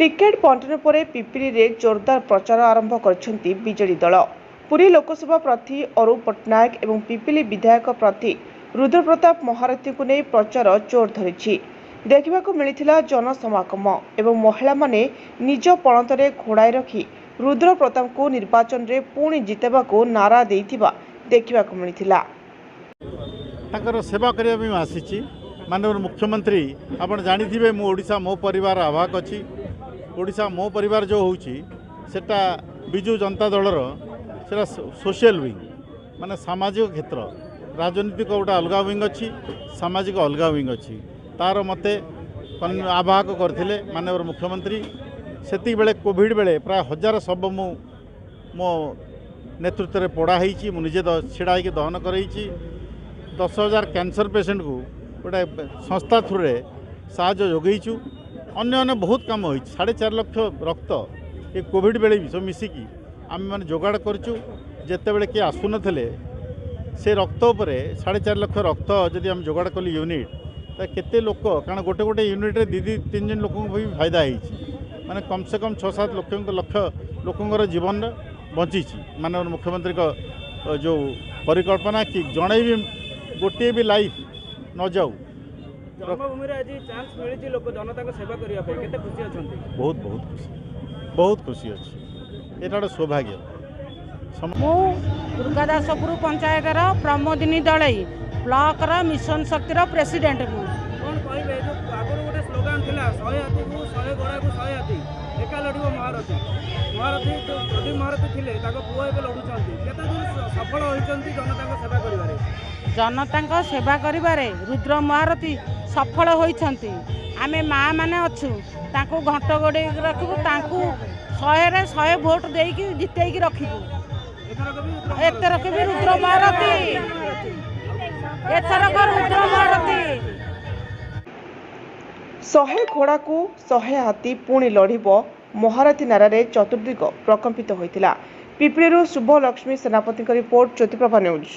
Ticket बंटन पर पिपिली रे जोरदार प्रचार आरंभ कर बीजेडी दल। पुरी लोकसभा प्रार्थी अरूप पट्टनायक और पिपिली विधायक प्रार्थी रुद्रप्रताप महारथी को नहीं प्रचार जोर धरी देखा मिलता जनसमागम और महिला माने निज पणतरे घोड़ाई रखी रुद्रप्रताप को निर्वाचन रे पुणी जितेबा को नारा देइथिबा देखा मिलता। सेवा करने माननीय मुख्यमंत्री आप जानी मु ओडिशा मो परिवार आवाहक अच्छी ओडिशा मो परिवार जो होची सेटा बिजु जनता दलर सेटा सोशल विंग माने सामाजिक क्षेत्र राजनीतिक गोटे अलग विंग अच्छी सामाजिक अलग विंग अच्छी तार मते आवाहक करथिले माननीय मुख्यमंत्री सेति बेले कोविड बेले प्राय 1000 शव मो नेतृत्व में पड़ा मु निजे छिड़ा होकर दहन कर 10,000 कैंसर पेसेंट को गोटे संस्था थ्रू साहाय्य जोगेचु अन्य बहुत कम हो 4.5 लाख रक्त ये कोविड बेले भी सब मिसिकी आम मैंने जोगाड़ करचु जिते बड़े किए आसुन से रक्त उपर 4.5 लाख रक्त जदि आम जोगाड़ कल यूनिट तो केते लोक कारण गोटे गोटे यूनिट रे 2-3 लोक भी फायदा होती माने कम से कम 6-7 लक्ष लोकंर जीवन बची माननीय मुख्यमंत्री का जो परिकल्पना कि जड़े भी गोटे भी लाइफ न जाऊ जन्मभूमि आज चांस मिली लोक जनता को सेवा करने केते खुशी अछंती बहुत खुशी अच्छी एटा गोटे सौभाग्य। मु दुर्गादासपुर पंचायत प्रमोदिनी दलई ब्लॉक मिशन शक्तिर प्रेसिडेंट मु कौन कहबे जो आगर गोटे स्लोगान थिला 100 हाथी को 100 घोड़ा को 100 हाथी एका लड़िबो महारथी जदि महारथी थिले ताको पुआ एबे लडुचंती केते दिन सफल होइचंती जनता को सेवा करिवारे जनता सेवा करिवारे रुद्र महारथी सफल होइछंती आमे माँ माने अच्छु तांको घंट गोड़े रखबु तांको 100 भोट देकी जितेकी रखिबु एथरक भी रुद्र महारथी एथरक रुद्र महारथी 100 घोड़ा को 100 हाथी पुणी लड़ब महारथी नारे चतुर्दिग प्रकंपित होता। पिपिली शुभ लक्ष्मी सेनापति रिपोर्ट ज्योतिप्रभा न्यूज।